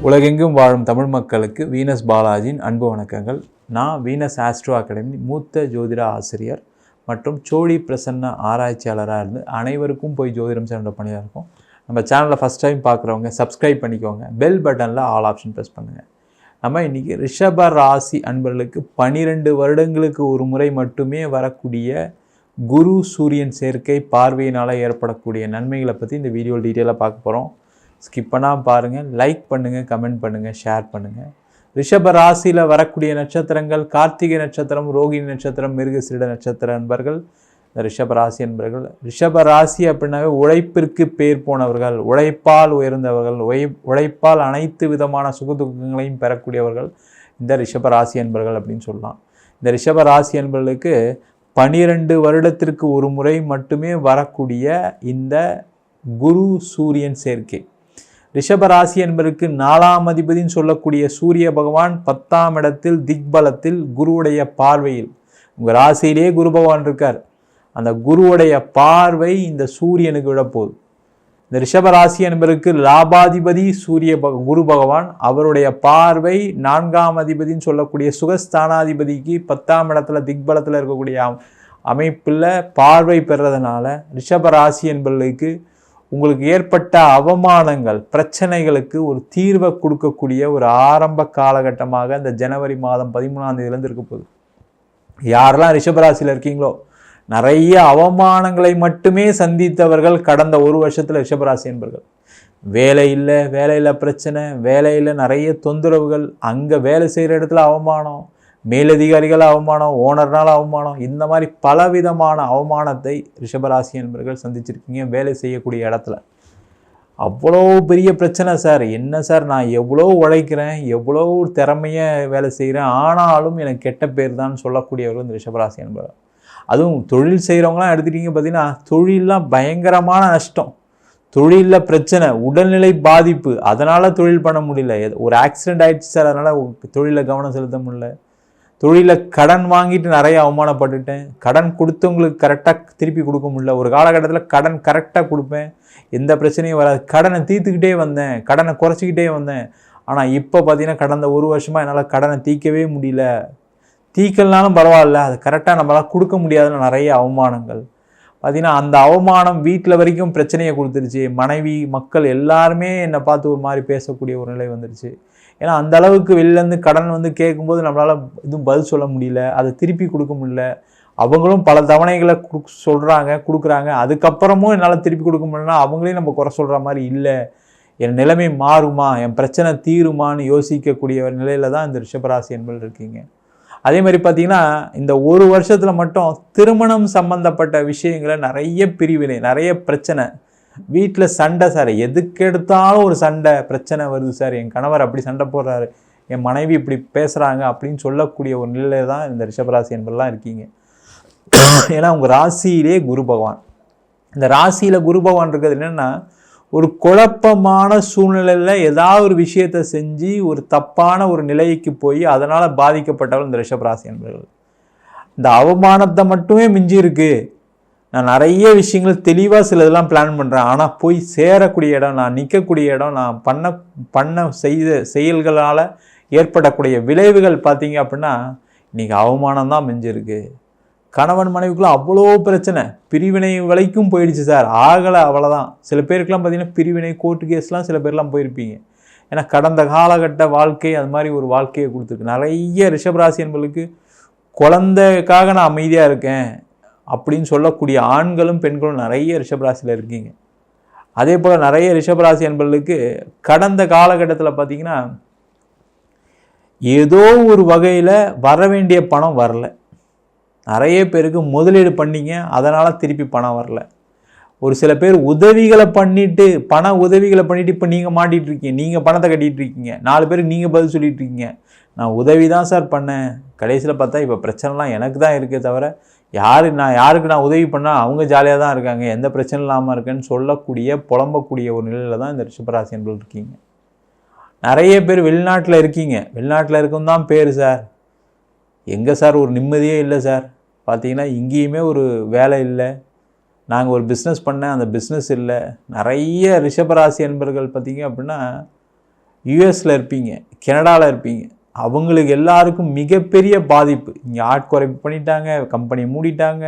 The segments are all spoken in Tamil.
உலகெங்கும் வாழும் தமிழ் மக்களுக்கு வீனஸ் பாலாஜியின் அன்பு வணக்கங்கள். நான் வீனஸ் ஆஸ்ட்ரோ அகாடமி மூத்த ஜோதிட ஆசிரியர் மற்றும் சோழி பிரசன்ன ஆராய்ச்சியாளராக இருந்து அனைவருக்கும் போய் ஜோதிடம் சேர்ந்த பணியாக இருக்கும். நம்ம சேனலில் ஃபஸ்ட் டைம் பார்க்குறவங்க சப்ஸ்கிரைப் பண்ணிக்கோங்க, பெல் பட்டனில் ஆல் ஆப்ஷன் ப்ரெஸ் பண்ணுங்கள். நம்ம இன்றைக்கி ரிஷப ராசி அன்பர்களுக்கு 12 வருடங்களுக்கு ஒரு முறை மட்டுமே வரக்கூடிய குரு சூரியன் சேர்க்கை பார்வையினால் ஏற்படக்கூடிய நன்மைகளை பற்றி இந்த வீடியோவில் டீட்டெயிலாக பார்க்க போகிறோம். ஸ்கிப் பண்ணாமல் பாருங்கள், லைக் பண்ணுங்கள், கமெண்ட் பண்ணுங்கள், ஷேர் பண்ணுங்கள். ரிஷப ராசியில் வரக்கூடிய நட்சத்திரங்கள் கார்த்திகை நட்சத்திரம், ரோகிணி நட்சத்திரம், மிருகசீரிட நட்சத்திர அன்பர்கள் இந்த ரிஷப ராசி அன்பர்கள். ரிஷப ராசி அப்படின்னாவே உழைப்பிற்கு பேர் போனவர்கள், உழைப்பால் உயர்ந்தவர்கள், உழைப்பால் அனைத்து விதமான சுகதுக்கங்களையும் பெறக்கூடியவர்கள் இந்த ரிஷப ராசி அன்பர்கள் அப்படின்னு சொல்லலாம். இந்த ரிஷப ராசி அன்பர்களுக்கு 12 வருடத்திற்கு ஒரு முறை மட்டுமே வரக்கூடிய இந்த குரு சூரியன் சேர்க்கை. ரிஷபராசி என்பதற்கு 4ஆம் அதிபதினு சொல்லக்கூடிய சூரிய பகவான் 10ஆம் இடத்தில் திக்பலத்தில் குருவுடைய பார்வையில், உங்கள் ராசியிலே குரு பகவான் இருக்கார், அந்த குருவுடைய பார்வை இந்த சூரியனுக்கு விடப்போகுது. இந்த ரிஷபராசி என்பதற்கு லாபாதிபதி குரு பகவான், அவருடைய பார்வை 4ஆம் அதிபதினு சொல்லக்கூடிய சுகஸ்தானாதிபதிக்கு 10ஆம் இடத்துல திக்பலத்தில் இருக்கக்கூடிய அமைப்பில் பார்வை பெறதுனால ரிஷபராசி என்பதற்கு உங்களுக்கு ஏற்பட்ட அவமானங்கள் பிரச்சனைகளுக்கு ஒரு தீர்வை கொடுக்கக்கூடிய ஒரு ஆரம்ப காலகட்டமாக இந்த ஜனவரி மாதம் 13ஆம் தேதியிலேருந்து இருக்க போகுது. யாரெல்லாம் ரிஷபராசியில் இருக்கீங்களோ, நிறைய அவமானங்களை மட்டுமே சந்தித்தவர்கள் கடந்த ஒரு வருஷத்தில் ரிஷபராசி என்பர்கள். வேலையில் பிரச்சனை, வேலையில் நிறைய தொந்தரவுகள், அங்கே வேலை செய்கிற இடத்துல அவமானம், மேலதிகாரிகள் அவமானம், ஓனர்னால அவமானம், இந்த மாதிரி பலவிதமான அவமானத்தை ரிஷபராசி என்பர்கள் சந்திச்சிருக்கீங்க. வேலை செய்யக்கூடிய இடத்துல அவ்வளோ பெரிய பிரச்சனை சார், என்ன சார் நான் எவ்வளோ உழைக்கிறேன், எவ்வளோ திறமையாக வேலை செய்கிறேன், ஆனாலும் எனக்கு கெட்ட பேர் தான் சொல்லக்கூடியவர்கள் இந்த ரிஷபராசி என்பர்கள். அதுவும் தொழில் செய்கிறவங்களாம் எடுத்துக்கிட்டிங்க பார்த்தீங்கன்னா, தொழிலெலாம் பயங்கரமான நஷ்டம், தொழிலில் பிரச்சனை, உடல்நிலை பாதிப்பு, அதனால் தொழில் பண்ண முடியல, ஒரு ஆக்சிடெண்ட் ஆகிடுச்சு சார் அதனால் தொழிலில் கவனம் செலுத்த முடியல, தொழிலில் கடன் வாங்கிட்டு நிறைய அவமானப்பட்டுட்டேன், கடன் கொடுத்தவங்களுக்கு கரெக்டாக திருப்பி கொடுக்க முடியல, ஒரு காலகட்டத்தில் கடன் கரெக்டாக கொடுப்பேன், எந்த பிரச்சனையும் வராது, கடனை தீர்த்துக்கிட்டே வந்தேன், கடனை குறைச்சிக்கிட்டே வந்தேன், ஆனால் இப்போ பார்த்தீங்கன்னா கடந்த ஒரு வருஷமாக என்னால் கடனை தீர்க்கவே முடியல, தீர்க்கலனாலும் பரவாயில்ல, அது கரெக்டாக நம்மளால் கொடுக்க முடியாதுன்னு நிறைய அவமானங்கள் பார்த்தீங்கன்னா, அந்த அவமானம் வீட்டில் வரைக்கும் பிரச்சனையை கொடுத்துருச்சு. மனைவி மக்கள் எல்லாருமே என்னை பார்த்து ஒரு மாதிரி பேசக்கூடிய ஒரு நிலை வந்துருச்சு. ஏன்னா அந்த அளவுக்கு வெளிலேருந்து கடன் கேட்கும்போது நம்மளால் எதுவும் பதில் சொல்ல முடியல, அதை திருப்பி கொடுக்க முடியல, அவங்களும் பல தவணைகளை கொடுக்குறாங்க, அதுக்கப்புறமும் என்னால் திருப்பி கொடுக்க முடியலன்னா அவங்களையும் நம்ம குறை சொல்கிற மாதிரி இல்லை, என் நிலைமை மாறுமா, என் பிரச்சனை தீருமான்னு யோசிக்கக்கூடிய ஒரு நிலையில் தான் இந்த ரிஷபராசி என்பது இருக்கீங்க. அதே மாதிரி பார்த்தீங்கன்னா இந்த ஒரு வருஷத்தில் மட்டும் திருமணம் சம்பந்தப்பட்ட விஷயங்களை நிறைய பிரிவினை, நிறைய பிரச்சனை, வீட்டில் சண்டை சார், எதுக்கு எடுத்தாலும் ஒரு சண்டை பிரச்சனை வருது சார், என் கணவர் அப்படி சண்டை போடுறாரு, என் மனைவி இப்படி பேசுகிறாங்க அப்படின்னு சொல்லக்கூடிய ஒரு நிலையில தான் இந்த ரிஷபராசி என்பதெல்லாம் இருக்கீங்க. ஏன்னா உங்கள் ராசியிலே குரு பகவான், இந்த ராசியில் குரு பகவான் இருக்கிறது என்னென்னா, ஒரு குழப்பமான சூழ்நிலையில் ஏதாவது ஒரு விஷயத்தை செஞ்சு ஒரு தப்பான ஒரு நிலைக்கு போய் அதனால் பாதிக்கப்பட்டவர்கள் இந்த ரிஷபராசி என்பவர்கள். இந்த அவமானத்தை மட்டுமே மிஞ்சி இருக்குது, நான் நிறைய விஷயங்கள் தெளிவாக சில இதெல்லாம் பிளான் பண்ணுறேன், ஆனால் போய் சேரக்கூடிய இடம், நான் நிற்கக்கூடிய இடம், நான் பண்ண செயல்களால் ஏற்படக்கூடிய விளைவுகள் பார்த்தீங்க அப்படின்னா இன்றைக்கி அவமானம் தான் மிஞ்சிருக்கு. கணவன் மனைவிக்குள்ள அவ்வளோ பிரச்சனை, பிரிவினை வரைக்கும் போயிடுச்சு சார், ஆகலை அவ்வளோதான். சில பேருக்கெல்லாம் பார்த்தீங்கன்னா பிரிவினை கோர்ட்டு கேஸ்லாம் சில பேர்லாம் போயிருப்பீங்க. ஏன்னா கடந்த காலகட்ட வாழ்க்கை அது மாதிரி ஒரு வாழ்க்கையை கொடுத்துருக்கு. நிறைய ரிஷபராசி என்பர்களுக்கு குழந்தைக்காக நான் அமைதியாக இருக்கேன் அப்படின்னு சொல்லக்கூடிய ஆண்களும் பெண்களும் நிறைய ரிஷபராசியில் இருக்கீங்க. அதே போல் நிறைய ரிஷபராசி என்பர்களுக்கு கடந்த காலகட்டத்தில் பார்த்தீங்கன்னா ஏதோ ஒரு வகையில் வர வேண்டிய பணம் வரல, நிறைய பேருக்கு முதலீடு பண்ணிங்க அதனால் திருப்பி பணம் வரல, ஒரு சில பேர் உதவிகளை பண்ணிவிட்டு இப்போ நீங்கள் மாட்டிகிட்டு இருக்கீங்க, நீங்கள் பணத்தை கட்டிகிட்டு இருக்கீங்க, 4 பேருக்கு நீங்கள் பதில் சொல்லிகிட்டு இருக்கீங்க, நான் உதவி தான் சார் பண்ணேன், கடைசியில் பார்த்தா இப்போ பிரச்சனைலாம் எனக்கு தான் இருக்கே தவிர யாருக்கு நான் உதவி பண்ணால் அவங்க ஜாலியாக தான் இருக்காங்க, எந்த பிரச்சனை இல்லாமல் இருக்கேன்னு சொல்லக்கூடிய புலம்பக்கூடிய ஒரு நிலையில் தான் இந்த ரிஷபராசி என்பது இருக்கீங்க. நிறைய பேர் வெளிநாட்டில் இருக்கீங்க, வெளிநாட்டில் இருக்கும் தான் பேர் சார், எங்கே சார் ஒரு நிம்மதியே இல்லை சார், பார்த்தீங்கன்னா இங்கேயுமே ஒரு வேலை இல்லை, நாங்கள் ஒரு பிஸ்னஸ் பண்ணேன் அந்த பிஸ்னஸ் இல்லை. நிறைய ரிஷபராசி என்பர்கள் பார்த்திங்க அப்படின்னா யூஎஸில் இருப்பீங்க, கனடாவில் இருப்பீங்க, அவங்களுக்கு எல்லாருக்கும் மிகப்பெரிய பாதிப்பு. இங்கே ஆட்குறைப்பு பண்ணிட்டாங்க, கம்பெனி மூடிட்டாங்க,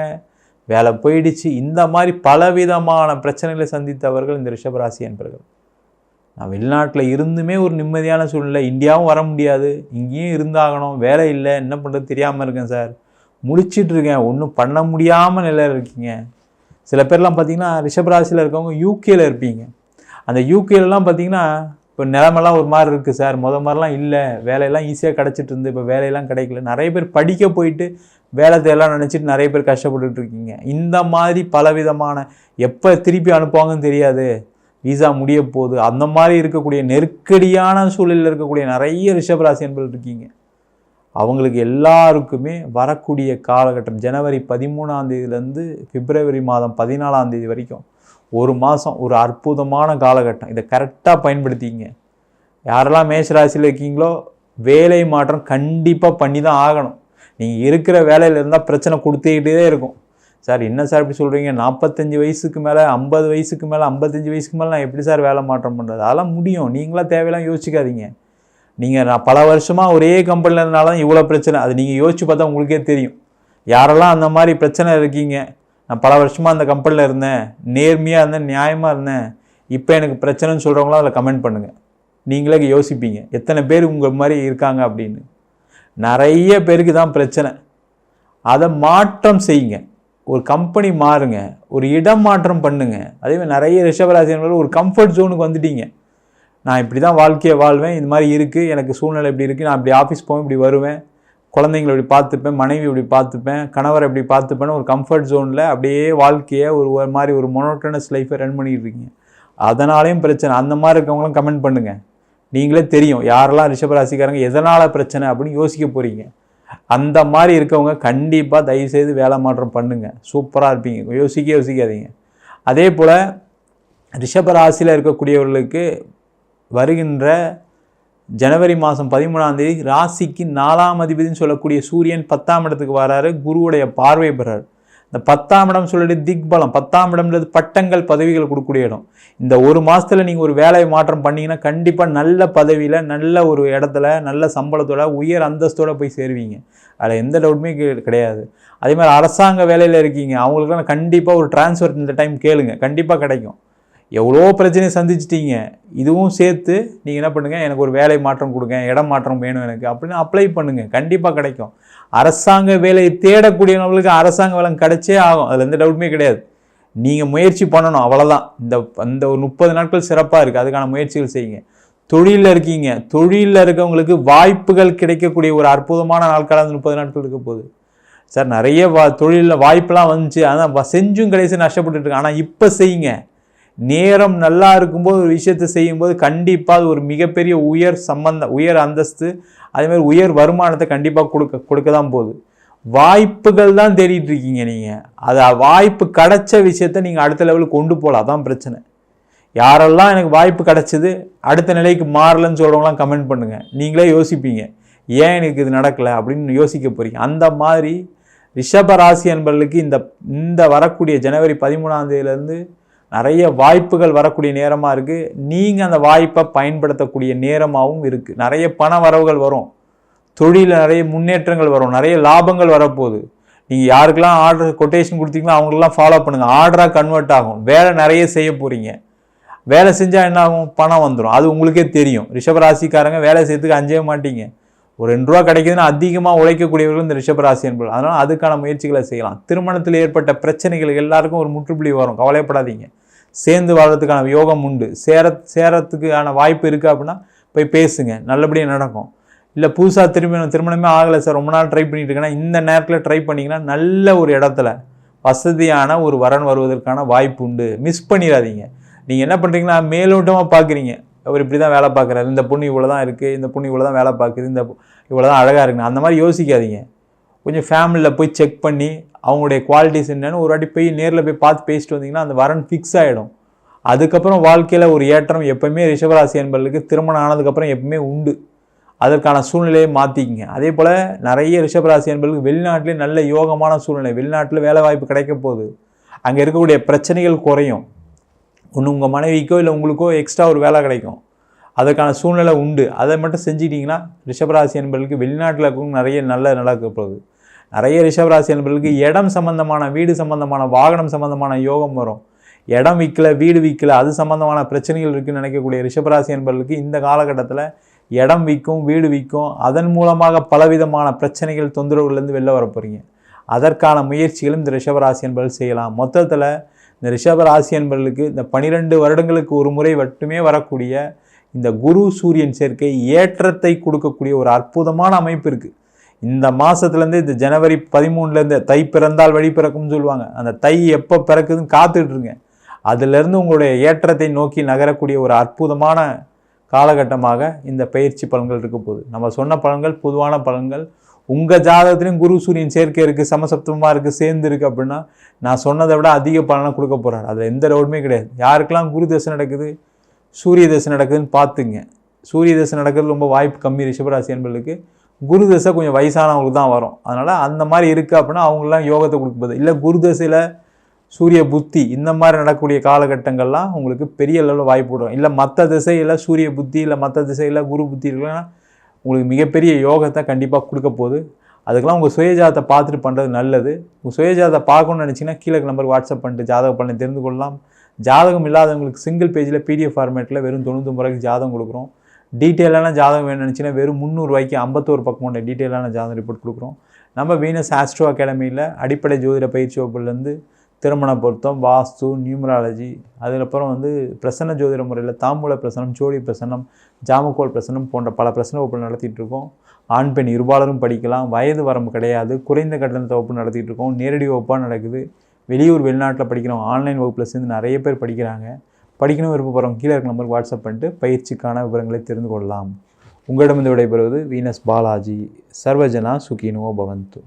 வேலை போயிடுச்சு. இந்த மாதிரி பலவிதமான பிரச்சனைகளை சந்தித்தவர்கள் இந்த ரிஷபராசி என்பர்கள். நான் வெளிநாட்டில் இருந்துமே ஒரு நிம்மதியான சூழ்நிலை, இந்தியாவும் வர முடியாது, இங்கேயும் இருந்தாகணும், வேலை இல்லை, என்ன பண்ணுறது தெரியாமல் இருக்கேன் சார், முடிச்சிட்ருக்கேன், ஒன்றும் பண்ண முடியாமல் நிலையில் இருக்கீங்க. சில பேர்லாம் பார்த்திங்கன்னா ரிஷபராசியில் இருக்கவங்க யூகேயில் இருப்பீங்க. அந்த யூகேலலாம் பார்த்திங்கன்னா இப்போ நிலமெல்லாம் ஒரு மாதிரி இருக்குது சார், மாதிரிலாம் இல்லை, வேலையெல்லாம் ஈஸியாக கிடச்சிட்டு இருந்து இப்போ வேலையெல்லாம் கிடைக்கல. நிறைய பேர் படிக்க போயிட்டு வேலை தேவையெல்லாம் நினச்சிட்டு நிறைய பேர் கஷ்டப்பட்டுட்டு இருக்கீங்க. இந்த மாதிரி பலவிதமான எப்போ திருப்பி அனுப்புவாங்கன்னு தெரியாது, வீசா முடிய போகுது, அந்த மாதிரி இருக்கக்கூடிய நெருக்கடியான சூழலில் இருக்கக்கூடிய நிறைய ரிஷபராசி என்பர்கள் இருக்கீங்க. அவங்களுக்கு எல்லாருக்குமே வரக்கூடிய காலகட்டம் ஜனவரி 13ஆம் தேதியிலேருந்து பிப்ரவரி மாதம் 14ஆம் தேதி வரைக்கும் ஒரு மாதம் ஒரு அற்புதமான காலகட்டம். இதை கரெக்டாக பயன்படுத்திங்க. யாரெல்லாம் மேஷராசியில் இருக்கீங்களோ வேலை மாற்றம் கண்டிப்பாக பண்ணி தான் ஆகணும். நீங்கள் இருக்கிற வேலையில் இருந்தால் பிரச்சனை கொடுத்துக்கிட்டே இருக்கும். சார் என்ன சார் இப்படி சொல்கிறீங்க, 45 வயசுக்கு மேலே 50 வயசுக்கு மேலே 55 வயசுக்கு மேலே நான் எப்படி சார் வேலை மாற்றம் பண்ணுறது? அதெல்லாம் முடியும். நீங்களாம் தேவையெல்லாம் யோசிக்காதீங்க. நீங்கள் நான் பல வருஷமாக ஒரே கம்பெனியில் இருந்தாலும் தான் இவ்வளோ பிரச்சனை, அது நீங்கள் யோசிச்சு பார்த்தா உங்களுக்கே தெரியும். யாரெல்லாம் அந்த மாதிரி பிரச்சனை இருக்கீங்க, நான் பல வருஷமாக அந்த கம்பெனியில் இருந்தேன், நேர்மையாக இருந்தேன், நியாயமாக இருந்தேன், இப்போ எனக்கு பிரச்சனைன்னு சொல்கிறவங்களாம் அதில் கமெண்ட் பண்ணுங்கள். நீங்களே யோசிப்பீங்க எத்தனை பேர் உங்கள் மாதிரி இருக்காங்க அப்படின்னு. நிறைய பேருக்கு தான் பிரச்சனை. அதை மாற்றம் செய்யுங்க. ஒரு கம்பெனி மாறுங்க, ஒரு இடம் மாற்றம் பண்ணுங்க. அதேமாதிரி நிறைய ரிஷபராசி ஒரு கம்ஃபர்ட் ஜோனுக்கு வந்துட்டீங்க. நான் இப்படி தான் வாழ்க்கையை வாழ்வேன், இது மாதிரி இருக்குது, எனக்கு சூழ்நிலை இப்படி இருக்குது, நான் இப்படி ஆஃபீஸ் போவேன், இப்படி வருவேன், குழந்தைங்களை இப்படி பார்த்துப்பேன், மனைவி இப்படி பார்த்துப்பேன், கணவரை இப்படி பார்த்துப்பேன்னு ஒரு கம்ஃபர்ட் ஜோனில் அப்படியே வாழ்க்கையை ஒரு மாதிரி ஒரு மோனோட்டனஸ் லைஃப்பை ரன் பண்ணிக்கிட்டு இருக்கீங்க. அதனாலேயும் பிரச்சனை. அந்த மாதிரி இருக்கவங்களும் கமெண்ட் பண்ணுங்கள். நீங்களே தெரியும் யாரெல்லாம் ரிஷபராசிக்காரங்க எதனால் பிரச்சனை அப்படின்னு யோசிக்க போகிறீங்க. அந்த மாதிரி இருக்கவங்க கண்டிப்பாக தயவுசெய்து வேலை மாற்றம் பண்ணுங்கள், சூப்பராக இருப்பீங்க. யோசிக்காதீங்க. அதே போல் ரிஷபராசியில் இருக்கக்கூடியவர்களுக்கு வருகின்ற ஜனவரி மாதம் 13ஆம் தேதி ராசிக்கு 4ஆம் அதிபதினு சொல்லக்கூடிய சூரியன் 10ஆம் இடத்துக்கு வராரு, குருவுடைய பார்வை பெறாரு. இந்த 10ஆம் இடம் சொல்லிட்டு திக்பலம், 10ஆம் இடம்ன்றது பட்டங்கள் பதவிகள் கொடுக்கக்கூடிய இடம். இந்த ஒரு மாதத்தில் நீங்கள் ஒரு வேலையை மாற்றம் பண்ணிங்கன்னா கண்டிப்பாக நல்ல பதவியில், நல்ல ஒரு இடத்துல, நல்ல சம்பளத்தோட, உயர் அந்தஸ்தோடு போய் சேருவீங்க. அதில் எந்த டவுட்டுமே கிடையாது. அதே மாதிரி அரசாங்க வேலையில் இருக்கீங்க, அவங்களுக்குலாம் கண்டிப்பாக ஒரு டிரான்ஸ்ஃபர் இந்த டைம் கேளுங்க, கண்டிப்பாக கிடைக்கும். எவ்வளோ பிரச்சனையை சந்திச்சிட்டீங்க, இதுவும் சேர்த்து நீங்கள் என்ன பண்ணுங்கள், எனக்கு ஒரு வேலை மாற்றம் கொடுங்க, இடம் மாற்றம் வேணும் எனக்கு அப்படின்னு அப்ளை பண்ணுங்கள், கண்டிப்பாக கிடைக்கும். அரசாங்க வேலையை தேடக்கூடியவங்களுக்கு அரசாங்க வேலை கிடைச்சே ஆகும், அதில் எந்த டவுட்டுமே கிடையாது. நீங்கள் முயற்சி பண்ணணும், அவ்வளோதான். இந்த ஒரு 30 நாட்கள் சிறப்பாக இருக்குது, அதுக்கான முயற்சிகள் செய்யுங்க. தொழிலில் இருக்கீங்க, தொழிலில் இருக்கவங்களுக்கு வாய்ப்புகள் கிடைக்கக்கூடிய ஒரு அற்புதமான நாட்களாக அந்த 30 நாட்கள் இருக்க போகுது. சார் நிறைய தொழிலில் வாய்ப்பெல்லாம் வந்துச்சு, அதான் செஞ்சும் கடைசி நஷ்டப்பட்டுருக்கு. ஆனால் இப்போ செய்யுங்க. நேரம் நல்லா இருக்கும்போது ஒரு விஷயத்தை செய்யும்போது கண்டிப்பாக அது ஒரு மிகப்பெரிய உயர் அந்தஸ்து, அதேமாதிரி உயர் வருமானத்தை கண்டிப்பாக கொடுக்க தான் போகுது. வாய்ப்புகள் தான் தேடிட்டு இருக்கீங்க நீங்கள். அது வாய்ப்பு கிடைச்ச விஷயத்த நீங்கள் அடுத்த லெவலுக்கு கொண்டு போகலாம், அதான் பிரச்சனை. யாரெல்லாம் எனக்கு வாய்ப்பு கிடைச்சிது அடுத்த நிலைக்கு மாறலன்னு சொல்கிறவங்களாம் கமெண்ட் பண்ணுங்கள். நீங்களே யோசிப்பீங்க ஏன் எனக்கு இது நடக்கலை அப்படின்னு யோசிக்க போகிறீங்க. அந்த மாதிரி ரிஷபராசி என்பவர்களுக்கு இந்த வரக்கூடிய ஜனவரி 13ஆம் தேதியிலேருந்து நிறைய வாய்ப்புகள் வரக்கூடிய நேரமாக இருக்குது. நீங்கள் அந்த வாய்ப்பை பயன்படுத்தக்கூடிய நேரமாகவும் இருக்குது. நிறைய பண வரவுகள் வரும், தொழிலில் நிறைய முன்னேற்றங்கள் வரும், நிறைய லாபங்கள் வரப்போகுது. நீங்கள் யாருக்கெல்லாம் ஆர்டர் கொட்டேஷன் கொடுத்தீங்களோ அவங்களெல்லாம் ஃபாலோ பண்ணுங்கள், ஆர்டராக கன்வெர்ட் ஆகும். வேலை நிறைய செய்ய போகிறீங்க, வேலை செஞ்சால் என்ன ஆகும், பணம் வந்துடும், அது உங்களுக்கே தெரியும். ரிஷபராசிக்காரங்க வேலை செய்யறதுக்கு அஞ்சவே மாட்டீங்க. ஒரு 2 ரூபா கிடைக்குதுன்னா அதிகமாக உழைக்கக்கூடியவர்கள் இந்த ரிஷபராசி என்பது. அதனால் அதுக்கான முயற்சிகளை செய்யலாம். திருமணத்தில் ஏற்பட்ட பிரச்சனைகள் எல்லாருக்கும் ஒரு முற்றுப்புள்ளி வரும், கவலைப்படாதீங்க. சேர்ந்து வாழ்றதுக்கான யோகம் உண்டு. சேரத்துக்கான வாய்ப்பு இருக்குது அப்படின்னா போய் பேசுங்க, நல்லபடியாக நடக்கும். இல்லை புதுசாக திருமணமே ஆகலை சார், ரொம்ப நாள் ட்ரை பண்ணிட்டு இருக்கேன்னா இந்த நேரத்தில் ட்ரை பண்ணிங்கன்னா நல்ல ஒரு இடத்துல வசதியான ஒரு வரன் வருவதற்கான வாய்ப்பு உண்டு. மிஸ் பண்ணிடாதீங்க. நீங்கள் என்ன பண்ணுறீங்கன்னா மேலோட்டமாக பார்க்குறீங்க, அவர் இப்படி தான் வேலை பார்க்குறாரு, இந்த பொண்ணு இவ்வளோ தான் இருக்குது, இந்த பொண்ணு இவ்வளோ தான் வேலை பார்க்குது, இந்த இவ்வளோ தான் அழகாக இருக்குன்னு அந்த மாதிரி யோசிக்காதீங்க. கொஞ்சம் ஃபேமிலியில் போய் செக் பண்ணி அவங்களுடைய குவாலிட்டிஸ் என்னென்னு ஒரு வாட்டி போய் நேரில் போய் பார்த்து பேசிட்டு வந்தீங்கன்னா அந்த வரன் ஃபிக்ஸ் ஆகிடும். அதுக்கப்புறம் வாழ்க்கையில் ஒரு ஏற்றம் எப்போவுமே ரிஷபராசி என்பவர்களுக்கு திருமணம் ஆனதுக்கப்புறம் எப்பவுமே உண்டு. அதற்கான சூழ்நிலையை மாற்றிக்கிங்க. அதே போல் நிறைய ரிஷபராசி என்பவர்களுக்கு வெளிநாட்டிலே நல்ல யோகமான சூழ்நிலை, வெளிநாட்டில் வேலை வாய்ப்பு கிடைக்க போகுது. அங்கே இருக்கக்கூடிய பிரச்சனைகள் குறையும். ஒன்று உங்கள் மனைவிக்கோ இல்லை உங்களுக்கோ எக்ஸ்ட்ரா ஒரு வேலை கிடைக்கும். அதற்கான சூழ்நிலை உண்டு. அதை மட்டும் செஞ்சிட்டிங்கன்னா ரிஷபராசி என்பவர்களுக்கு வெளிநாட்டில் இருக்கவங்க நிறைய நல்ல நடக்க போகுது. நிறைய ரிஷபராசி என்பவர்களுக்கு இடம் சம்பந்தமான, வீடு சம்பந்தமான, வாகனம் சம்பந்தமான யோகம் வரும். இடம் விற்கல, வீடு விற்கல, அது சம்பந்தமான பிரச்சனைகள் இருக்குதுன்னு நினைக்கக்கூடிய ரிஷபராசி என்பவர்களுக்கு இந்த காலகட்டத்தில் இடம் விற்கும், வீடு விற்கும். அதன் மூலமாக பலவிதமான பிரச்சனைகள், தொந்தரவுகள்லேருந்து வெளில வர போகிறீங்க. அதற்கான முயற்சிகளும் இந்த ரிஷபராசி என்பவர்கள் செய்யலாம். மொத்தத்தில் இந்த ரிஷபராசி என்பவர்களுக்கு இந்த 12 வருடங்களுக்கு ஒரு முறை மட்டுமே வரக்கூடிய இந்த குரு சூரியன் சேர்க்கை ஏற்றத்தை கொடுக்கக்கூடிய ஒரு அற்புதமான அமைப்பு இருக்குது. இந்த மாதத்துலேருந்து இந்த ஜனவரி 13லேருந்து தை பிறந்தால் வழி பிறக்கும்னு சொல்லுவாங்க. அந்த தை எப்போ பிறக்குதுன்னு காத்துட்ருங்க. அதிலிருந்து உங்களுடைய ஏற்றத்தை நோக்கி நகரக்கூடிய ஒரு அற்புதமான காலகட்டமாக இந்த பயிற்சி பலன்கள் இருக்க போகுது. நம்ம சொன்ன பலன்கள் பொதுவான பலன்கள். உங்கள் ஜாதகத்துலேயும் குரு சூரியன் சேர்க்கை இருக்குது, சமசப்தமாக இருக்குது, சேர்ந்து இருக்குது அப்படின்னா நான் சொன்னதை விட அதிக பலனை கொடுக்க போகிறார். அதில் எந்த டவுட்டுமே கிடையாது. யாருக்கெல்லாம் குரு தசை நடக்குது, சூரிய தசை நடக்குதுன்னு பார்த்துங்க. சூரிய தசை நடக்கிறது ரொம்ப வாய்ப்பு கம்மி ரிஷபராசி என்பவர்களுக்கு. குரு தசை கொஞ்சம் வயசானவங்களுக்கு தான் வரும். அதனால் அந்த மாதிரி இருக்குது அப்படின்னா அவங்களாம் யோகத்தை கொடுக்கும்போது, இல்லை குரு தசையில் சூரிய புத்தி இந்த மாதிரி நடக்கக்கூடிய காலகட்டங்கள்லாம் உங்களுக்கு பெரிய அளவில் வாய்ப்பு விடும். இல்லை மற்ற திசையில் சூரிய புத்தி, இல்லை மற்ற திசையில் குரு புத்தி இருக்குன்னா உங்களுக்கு மிகப்பெரிய யோகத்தை கண்டிப்பாக கொடுக்க போகுது. அதுக்கெல்லாம் உங்கள் சுயஜாதத்தை பார்த்துட்டு பண்ணுறது நல்லது. உங்கள் சுயஜாதத்தை பார்க்கணும்னு நினச்சிங்கன்னா கீழே நம்பருக்கு வாட்ஸ்அப் பண்ணிட்டு ஜாதக பலனை தெரிந்து கொள்ளலாம். ஜாதகம் இல்லாதவங்களுக்கு சிங்கிள் பேஜில் PDF ஃபார்மேட்டில் வெறும் 99 ரூபாய்க்கு ஜாதகம் கொடுக்குறோம். டீட்டெயிலான ஜாதகம் வேணும்னு நினச்சிங்கன்னா வெறும் 300 ரூபாய்க்கு 51 பக்கம் கொண்ட டீட்டெயிலான ஜாதகம் ரிப்போர்ட் கொடுக்குறோம். நம்ம வீனஸ் ஆஸ்ட்ரோ அகாடமியில் அடிப்படை ஜோதிட பயிற்சி வகுப்புலேருந்து திருமண பொருத்தம், வாஸ்து, நியூமராலஜி, அதுக்கப்புறம் பிரசன்ன ஜோதிட முறையில் தாம்பூல பிரசனம், ஜோடி பிரசனம், ஜாமக்கோல் பிரசனம் போன்ற பல பிரசன வகுப்புகள் நடத்திட்டு இருக்கோம். ஆண் பெண் இருபாலரும் படிக்கலாம். வயது வரம்பு கிடையாது. குறைந்த கட்டணத்தை வகுப்பு நடத்திட்டு இருக்கோம். நேரடி வகுப்பாக நடக்குது. வெளியூர் வெளிநாட்டில் படிக்கிறோம். ஆன்லைன் வகுப்பில் சேர்ந்து நிறைய பேர் படிக்கிறாங்க. படிக்கணும் விருப்பப்படுறவங்க கீழே இருக்க நம்பருக்கு வாட்ஸ்அப் பண்ணிட்டு பயிற்சிக்கான விவரங்களை தெரிந்து கொள்ளலாம். உங்களிடமிருந்து விடைபெறுவது வீனஸ் பாலாஜி. சர்வஜனா சுகினோ பவந்து.